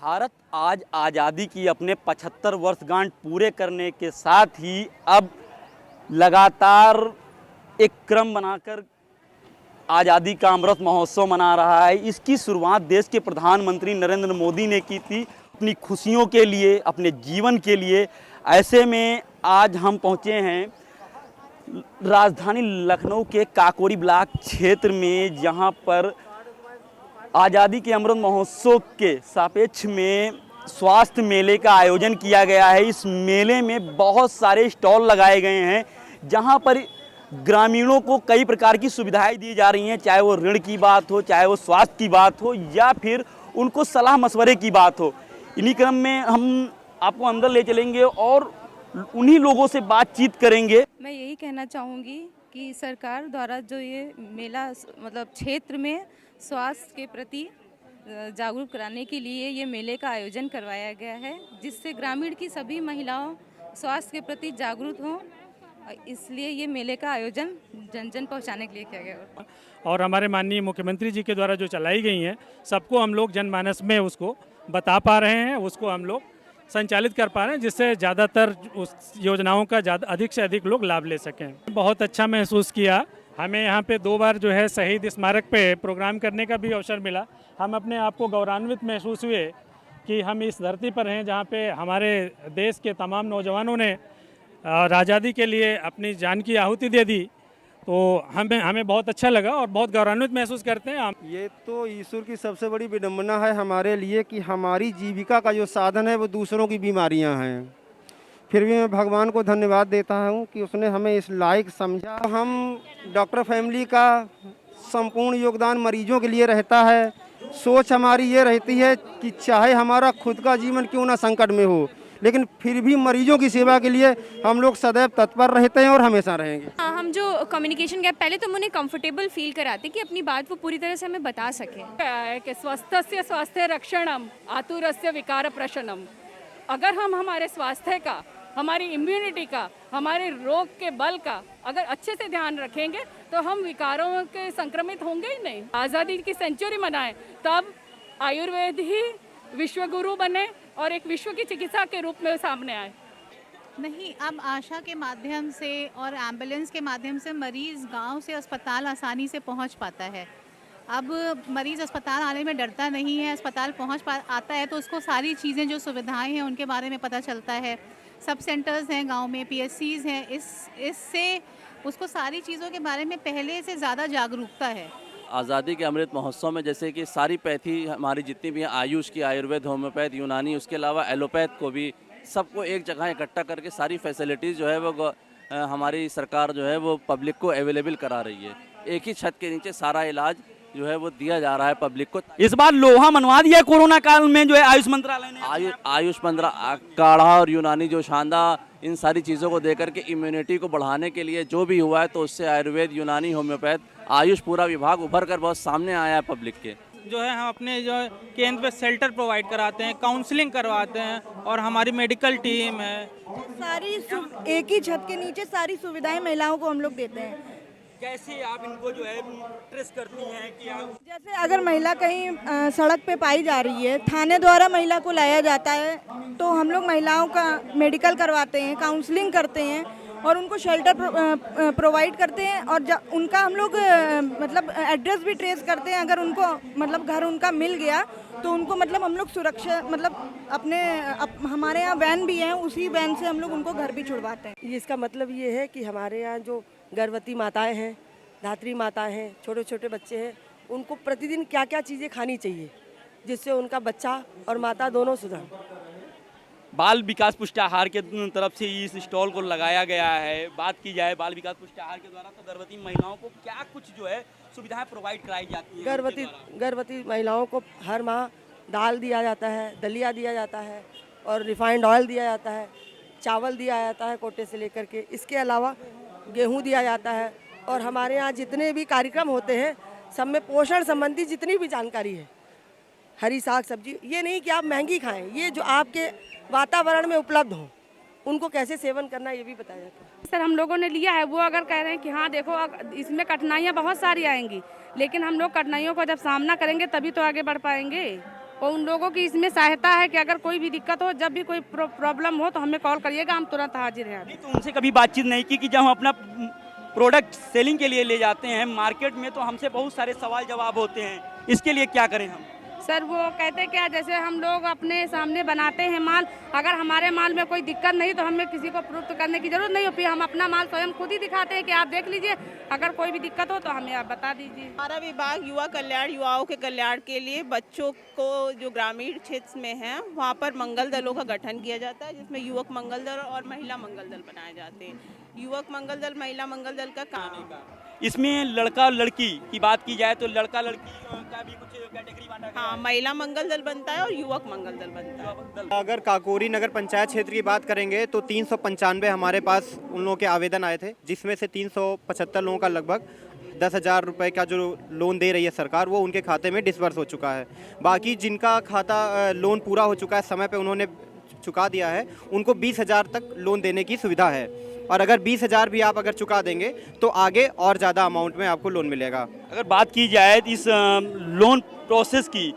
भारत आज आज़ादी की अपने 75 वर्षगांठ पूरे करने के साथ ही अब लगातार एक क्रम बनाकर आज़ादी का अमृत महोत्सव मना रहा है। इसकी शुरुआत देश के प्रधानमंत्री नरेंद्र मोदी ने की थी अपनी खुशियों के लिए, अपने जीवन के लिए। ऐसे में आज हम पहुँचे हैं राजधानी लखनऊ के काकोरी ब्लॉक क्षेत्र में, जहां पर आज़ादी के अमृत महोत्सव के सापेक्ष में स्वास्थ्य मेले का आयोजन किया गया है। इस मेले में बहुत सारे स्टॉल लगाए गए हैं, जहां पर ग्रामीणों को कई प्रकार की सुविधाएं दी जा रही हैं, चाहे वो ऋण की बात हो, चाहे वो स्वास्थ्य की बात हो, या फिर उनको सलाह मशवरे की बात हो। इन्हीं क्रम में हम आपको अंदर ले चलेंगे और उन्हीं लोगों से बातचीत करेंगे। मैं यही कहना चाहूँगी कि सरकार द्वारा जो ये मेला मतलब क्षेत्र में स्वास्थ्य के प्रति जागरूक कराने के लिए ये मेले का आयोजन करवाया गया है, जिससे ग्रामीण की सभी महिलाओं स्वास्थ्य के प्रति जागरूक हों। इसलिए ये मेले का आयोजन जन जन पहुँचाने के लिए किया गया। और हमारे माननीय मुख्यमंत्री जी के द्वारा जो चलाई गई हैं, सबको हम लोग जनमानस में उसको बता पा रहे हैं, उसको हम लोग संचालित कर पा रहे हैं, जिससे ज़्यादातर उस योजनाओं का अधिक से अधिक लोग लाभ ले सकें। बहुत अच्छा महसूस किया। हमें यहाँ पे 2 बार जो है शहीद स्मारक पे प्रोग्राम करने का भी अवसर मिला। हम अपने आप को गौरवान्वित महसूस हुए कि हम इस धरती पर हैं जहाँ पे हमारे देश के तमाम नौजवानों ने आज़ादी के लिए अपनी जान की आहुति दे दी। तो हमें बहुत अच्छा लगा और बहुत गौरवान्वित महसूस करते हैं हम। ये तो ईश्वर की सबसे बड़ी विडम्बना है हमारे लिए कि हमारी जीविका का जो साधन है वो दूसरों की बीमारियां हैं। फिर भी मैं भगवान को धन्यवाद देता हूं कि उसने हमें इस लायक समझा। हम डॉक्टर फैमिली का संपूर्ण योगदान मरीजों के लिए रहता है। सोच हमारी ये रहती है कि चाहे हमारा खुद का जीवन क्यों ना संकट में हो, लेकिन फिर भी मरीजों की सेवा के लिए हम लोग सदैव तत्पर रहते हैं और हमेशा रहेंगे। हम जो कम्युनिकेशन गैप, पहले तो उन्हें कंफर्टेबल फील कराते कि अपनी बात वो पूरी तरह से हमें बता सकें। कि स्वस्थस्य स्वास्थ्य रक्षणम आतुरस्य विकार प्रशनम। अगर हम हमारे स्वास्थ्य का, हमारी इम्यूनिटी का, हमारे रोग के बल का अगर अच्छे से ध्यान रखेंगे तो हम विकारों के संक्रमित होंगे ही नहीं। आज़ादी की सेंचुरी मनाएं, तब आयुर्वेद ही विश्वगुरु बने और एक विश्व की चिकित्सा के रूप में सामने आए। नहीं, अब आशा के माध्यम से और एम्बुलेंस के माध्यम से मरीज़ गांव से अस्पताल आसानी से पहुंच पाता है। अब मरीज़ अस्पताल आने में डरता नहीं है, अस्पताल आता है तो उसको सारी चीज़ें जो सुविधाएं हैं उनके बारे में पता चलता है। सब सेंटर्स हैं गांव में, पीएचसीज हैं, इससे उसको सारी चीज़ों के बारे में पहले से ज़्यादा जागरूकता है। आज़ादी के अमृत महोत्सव में जैसे कि सारी पैथी हमारी जितनी भी हैं, आयुष की, आयुर्वेद, होम्योपैथ, यूनानी, उसके अलावा एलोपैथ को भी सबको एक जगह इकट्ठा करके सारी फैसिलिटीज़ जो है वो हमारी सरकार जो है वो पब्लिक को अवेलेबल करा रही है। एक ही छत के नीचे सारा इलाज जो है वो दिया जा रहा है पब्लिक को। इस बार लोहा मनवा दिया कोरोना काल में जो है आयुष मंत्रालय ने। आयुष काढ़ा और यूनानी जो शानदार इन सारी चीज़ों को देकर के इम्यूनिटी को बढ़ाने के लिए जो भी हुआ है, तो उससे आयुर्वेद, यूनानी, होम्योपैथ, आयुष पूरा विभाग उभर कर बहुत सामने आया है पब्लिक के। जो है हम अपने जो केंद्र पे शेल्टर प्रोवाइड कराते हैं, काउंसलिंग करवाते हैं और हमारी मेडिकल टीम है। सारी एक ही छत के नीचे सारी सुविधाएं महिलाओं को हम लोग देते हैं। कैसे आप इनको जो है ट्रेस करती हैं कि आप, जैसे अगर महिला कहीं सड़क पे पाई जा रही है, थाने द्वारा महिला को लाया जाता है, तो हम लोग महिलाओं का मेडिकल करवाते हैं, काउंसलिंग करते हैं और उनको शेल्टर प्रोवाइड करते हैं। और उनका हम लोग मतलब एड्रेस भी ट्रेस करते हैं। अगर उनको मतलब घर उनका मिल गया तो उनको मतलब हम लोग सुरक्षा मतलब हमारे यहाँ वैन भी है, उसी वैन से हम लोग उनको घर भी छुड़वाते हैं। इसका मतलब ये है कि हमारे यहाँ जो गर्भवती माताएं हैं, धात्री माताएं हैं, छोटे छोटे बच्चे हैं, उनको प्रतिदिन क्या क्या चीज़ें खानी चाहिए जिससे उनका बच्चा और माता दोनों सुधर। बाल विकास पुष्टाहार के तरफ से इस स्टॉल को लगाया गया है। बात की जाए बाल विकास पुष्टाहार के द्वारा, तो गर्भवती महिलाओं को क्या कुछ जो है सुविधाएं प्रोवाइड कराई जाती है? गर्भवती महिलाओं को हर माह दाल दिया जाता है, दलिया दिया जाता है और रिफाइंड ऑयल दिया जाता है, चावल दिया जाता है कोटे से लेकर के। इसके अलावा गेहूँ दिया जाता है। और हमारे यहाँ जितने भी कार्यक्रम होते हैं सब में पोषण संबंधी जितनी भी जानकारी है, हरी साग सब्जी, ये नहीं कि आप महंगी खाएं, ये जो आपके वातावरण में उपलब्ध हो उनको कैसे सेवन करना ये भी बताया जाता है। सर, हम लोगों ने लिया है, वो अगर कह रहे हैं कि हाँ देखो इसमें कठिनाइयाँ बहुत सारी आएंगी, लेकिन हम लोग कठिनाइयों को जब सामना करेंगे तभी तो आगे बढ़ पाएंगे। और उन लोगों की इसमें सहायता है कि अगर कोई भी दिक्कत हो, जब भी कोई प्रॉब्लम हो तो हमें कॉल करिएगा, हम तुरंत हाजिर हैं। नहीं, तो उनसे कभी बातचीत नहीं की कि जब हम अपना प्रोडक्ट सेलिंग के लिए ले जाते हैं मार्केट में तो हमसे बहुत सारे सवाल जवाब होते हैं, इसके लिए क्या करें हम? सर वो कहते क्या, जैसे हम लोग अपने सामने बनाते हैं माल, अगर हमारे माल में कोई दिक्कत नहीं तो हमें किसी को प्रूफ करने की जरूरत नहीं हो, फिर हम अपना माल स्वयं खुद ही दिखाते हैं कि आप देख लीजिए, अगर कोई भी दिक्कत हो तो हमें आप बता दीजिए। हमारा विभाग युवा कल्याण, युवाओं के कल्याण के लिए बच्चों को जो ग्रामीण क्षेत्र में हैं वहाँ पर मंगल दलों का गठन किया जाता है, जिसमें युवक मंगल दल और महिला मंगल दल बनाए जाते हैं। युवक मंगल दल, महिला मंगल दल का काम, इसमें लड़का लड़की की बात की जाए तो लड़का लड़की का भी कुछ कैटेगरी बांटा गया है? हाँ, महिला मंगल दल बनता है और युवक मंगल दल बनता है। अगर काकोरी नगर पंचायत क्षेत्र की बात करेंगे तो 395 हमारे पास उन लोगों के आवेदन आए थे, जिसमें से 375 लोगों का लगभग 10,000 रुपये का जो लोन दे रही है सरकार वो उनके खाते में डिसबर्स हो चुका है। बाकी जिनका खाता लोन पूरा हो चुका है, समय पे उन्होंने चुका दिया है, उनको 20,000 तक लोन देने की सुविधा है। और अगर 20,000 भी आप अगर चुका देंगे तो आगे और ज़्यादा अमाउंट में आपको लोन मिलेगा। अगर बात की जाए इस लोन प्रोसेस की,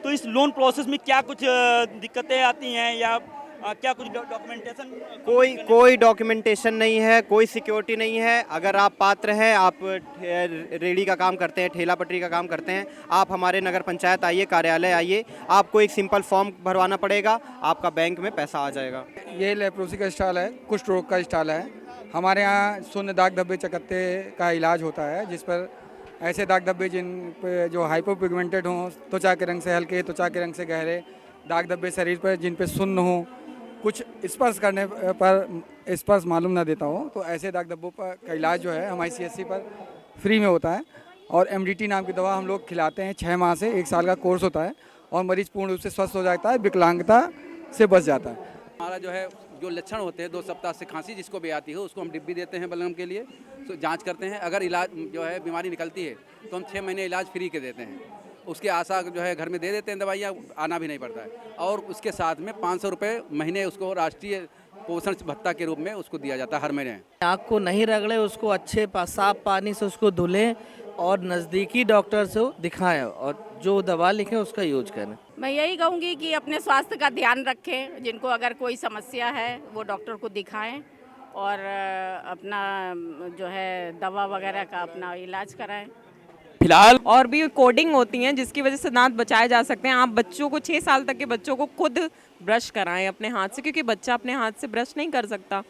तो इस लोन प्रोसेस में क्या कुछ दिक्कतें आती हैं या क्या कुछ डॉक्यूमेंटेशन? कोई डॉक्यूमेंटेशन नहीं है, कोई सिक्योरिटी नहीं है। अगर आप पात्र हैं, आप रेडी का काम करते हैं, ठेला पटरी का काम करते हैं, आप हमारे नगर पंचायत आइए, कार्यालय आइए, आपको एक सिंपल फॉर्म भरवाना पड़ेगा, आपका बैंक में पैसा आ जाएगा। ये लेप्रोसी का स्टॉल है, कुष्ठ रोग का स्टॉल है। हमारे यहाँ शून्य दाग धब्बे चकत्ते का इलाज होता है, जिस पर ऐसे दाग धब्बे जिन पे जो हाइपोपिगमेंटेड हों, त्वचा के रंग से हल्के, त्वचा के रंग से गहरे दाग धब्बे शरीर पर जिन पे शून्य हो, कुछ स्पर्श करने पर स्पर्श मालूम ना देता हो, तो ऐसे दाग धब्बों पर का इलाज जो है हमारी CSC पर फ्री में होता है। और MDT नाम की दवा हम लोग खिलाते हैं, 6 माह से 1 साल का कोर्स होता है और मरीज पूर्ण रूप से स्वस्थ हो जाता है, विकलांगता से बच जाता है। हमारा जो है जो लक्षण होते हैं 2 सप्ताह से खांसी जिसको भी आती है उसको हम डिब्बी देते हैं बलगम के लिए, तो जांच करते हैं। अगर इलाज जो है बीमारी निकलती है तो हम 6 महीने इलाज फ्री के देते हैं। उसके आशा जो है घर में दे देते हैं दवाइयाँ, आना भी नहीं पड़ता है। और उसके साथ में 500 रुपये महीने उसको राष्ट्रीय पोषण भत्ता के रूप में उसको दिया जाता है हर महीने। आँख को नहीं रगड़े, उसको अच्छे साफ पानी से उसको धुलें और नज़दीकी डॉक्टर से दिखाएं और जो दवा लिखें उसका यूज करें। मैं यही कहूँगी कि अपने स्वास्थ्य का ध्यान रखें, जिनको अगर कोई समस्या है वो डॉक्टर को दिखाएं और अपना जो है दवा वगैरह का अपना इलाज कराएं। फिलहाल और भी कोडिंग होती हैं जिसकी वजह से दांत बचाए जा सकते हैं। आप बच्चों को 6 साल तक के बच्चों को खुद ब्रश कराएं अपने हाथ से, क्योंकि बच्चा अपने हाथ से ब्रश नहीं कर सकता।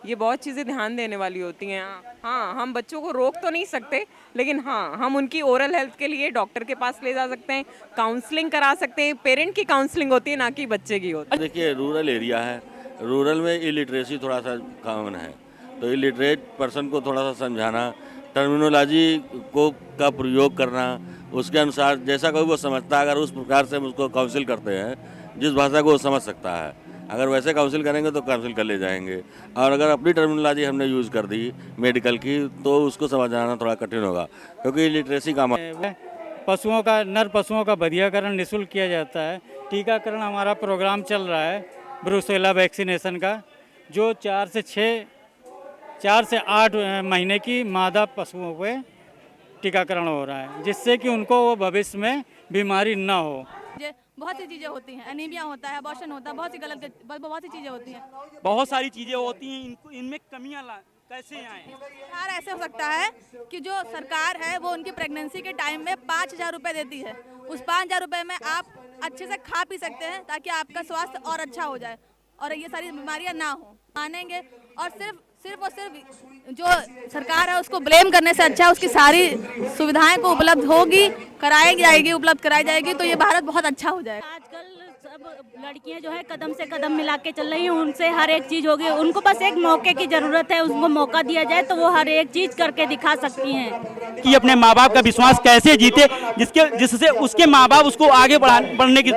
ये बहुत चीज़ें ध्यान देने वाली होती हैं। हाँ, हम बच्चों को रोक तो नहीं सकते, लेकिन हाँ हम उनकी ओरल हेल्थ के लिए डॉक्टर के पास ले जा सकते हैं, काउंसलिंग करा सकते हैं। पेरेंट की काउंसलिंग होती है, ना कि बच्चे की होती है। देखिए, रूरल एरिया है, रूरल में इलिटरेसी थोड़ा सा कॉमन है, तो इलिटरेट पर्सन को थोड़ा सा समझाना, टर्मिनोलॉजी को का प्रयोग करना, उसके अनुसार जैसा कोई वो समझता है, अगर उस प्रकार से हम उसको काउंसिल करते हैं जिस भाषा को वो समझ सकता है, अगर वैसे काउंसिल करेंगे तो काउंसिल कर ले जाएंगे। और अगर अपनी टर्मिनोलॉजी हमने यूज़ कर दी मेडिकल की तो उसको समझाना थोड़ा कठिन होगा, क्योंकि लिटरेसी का पशुओं का, नर पशुओं का बधियाकरण निःशुल्क किया जाता है। टीकाकरण हमारा प्रोग्राम चल रहा है ब्रूसेला वैक्सीनेशन का, जो 4 से 8 महीने की मादा पशुओं पे टीकाकरण हो रहा है, जिससे कि उनको वो भविष्य में बीमारी ना हो। बहुत सी चीज़ें होती हैं, एनीमिया होता है, अबॉर्शन होता है, बहुत सी चीज़ें होती हैं। बहुत सारी चीज़ें होती हैं, इनमें कमियाँ कैसे आए? यार ऐसे हो सकता है कि जो सरकार है वो उनकी प्रेगनेंसी के टाइम में 5,000 रुपये देती है। उस 5,000 रुपये में आप अच्छे से खा पी सकते हैं ताकि आपका स्वास्थ्य और अच्छा हो जाए और ये सारी बीमारियां ना हो। मानेंगे और सिर्फ जो सरकार है उसको ब्लेम करने से अच्छा उसकी सारी सुविधाएं को उपलब्ध होगी, उपलब्ध कराई जाएगी तो ये भारत बहुत अच्छा हो जाएगा। आजकल सब लड़कियां जो है कदम से कदम मिला के चल रही हैं, उनसे हर एक चीज़ होगी। उनको बस एक मौके की ज़रूरत है, उसको मौका दिया जाए तो वो हर एक चीज़ करके दिखा सकती हैं। कि अपने माँ बाप का विश्वास कैसे जीते जिससे उसके माँ बाप उसको आगे बढ़ने की,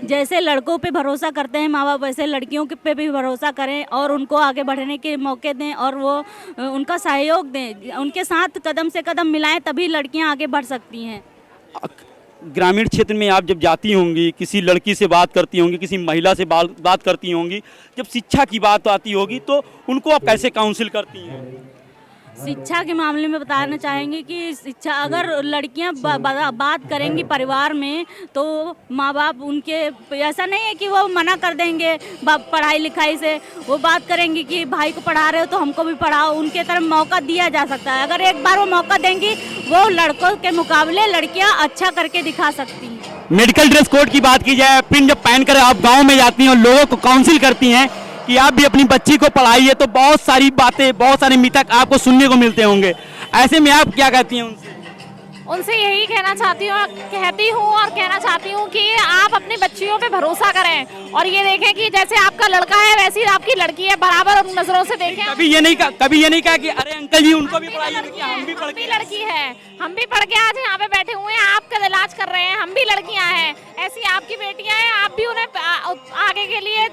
जैसे लड़कों पे भरोसा करते हैं माँ बाप, वैसे लड़कियों पे भी भरोसा करें और उनको आगे बढ़ने के मौके दें और वो उनका सहयोग दें, उनके साथ कदम से कदम मिलाएं, तभी लड़कियां आगे बढ़ सकती हैं। ग्रामीण क्षेत्र में आप जब जाती होंगी, किसी लड़की से बात करती होंगी, किसी महिला से बात करती होंगी, जब शिक्षा की बात आती होगी तो उनको आप कैसे काउंसिल करती हैं? शिक्षा के मामले में बताना चाहेंगे कि शिक्षा अगर लड़कियां बात करेंगी परिवार में तो माँ बाप उनके ऐसा नहीं है कि वो मना कर देंगे पढ़ाई लिखाई से। वो बात करेंगी कि भाई को पढ़ा रहे हो तो हमको भी पढ़ाओ, उनके तरफ मौका दिया जा सकता है। अगर एक बार वो मौका देंगी वो लड़कों के मुकाबले लड़कियां अच्छा करके दिखा सकती हैं। मेडिकल ड्रेस कोड की बात की जाए, प्रिंट जब पहनकर आप गांव में जाती हैं और लोगों को काउंसिल करती हैं कि आप भी अपनी बच्ची को पढ़ाइए, तो बहुत सारी बातें, बहुत सारे मिथक आपको सुनने को मिलते होंगे। ऐसे में आप क्या कहती हैं उनसे? उनसे यही कहना चाहती हूँ कि आप अपनी बच्चियों पे भरोसा करें और ये देखें कि जैसे आपका लड़का है वैसी आपकी लड़की है, बराबर उन नजरों से देखें। कभी ये नहीं कहा कि अरे अंकल जी उनको भी पढ़ाइए, हम भी लड़की है, हम भी पढ़ के आज यहाँ पे बैठे हुए हैं, आपका इलाज कर रहे हैं, हम भी लड़कियाँ हैं, ऐसी आपकी बेटियाँ हैं, आप भी उन्हें आगे के लिए।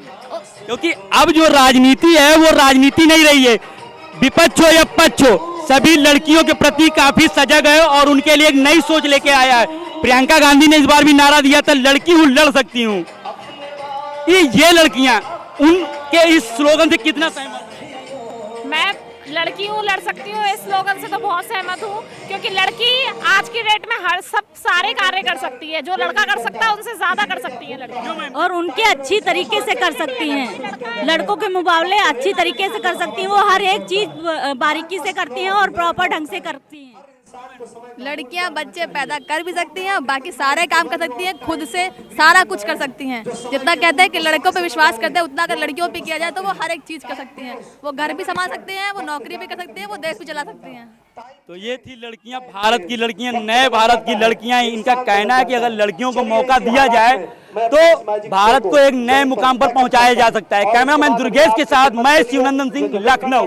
क्योंकि अब जो राजनीति है वो राजनीति नहीं रही है, विपक्ष हो या पक्ष हो, सभी लड़कियों के प्रति काफी सजग है और उनके लिए एक नई सोच लेके आया है। प्रियंका गांधी ने इस बार भी नारा दिया था, लड़की हूँ लड़ सकती हूँ। ये लड़कियां उनके इस स्लोगन से कितना सहमत हैं? मैं लड़की हूँ लड़ सकती हूँ इस स्लोगन से तो बहुत सहमत हूँ, क्योंकि लड़की आज की डेट में सारे कार्य कर सकती है, जो लड़का कर सकता है उनसे ज्यादा कर सकती है लड़की, और उनके अच्छी तरीके से कर सकती हैं। लड़कों के मुकाबले अच्छी तरीके से कर सकती हैं, वो हर एक चीज बारीकी से करती हैं और प्रॉपर ढंग से करती हैं। लड़कियां बच्चे पैदा कर भी सकती हैं, बाकी सारे काम कर सकती हैं, खुद से सारा कुछ कर सकती हैं। जितना कहते हैं कि लड़कों पे विश्वास करते हैं, उतना अगर लड़कियों पे किया जाए तो वो हर एक चीज कर सकती हैं। वो घर भी संभाल सकती हैं, वो नौकरी भी कर सकती हैं, वो देश भी चला सकती हैं। तो ये थी लड़कियां, भारत की लड़कियां, नए भारत की लड़कियां। इनका कहना है कि अगर लड़कियों को मौका दिया जाए तो भारत को एक नए मुकाम पर पहुंचाया जा सकता है। कैमरामैन दुर्गेश के साथ मैं शिवनंदन सिंह, लखनऊ।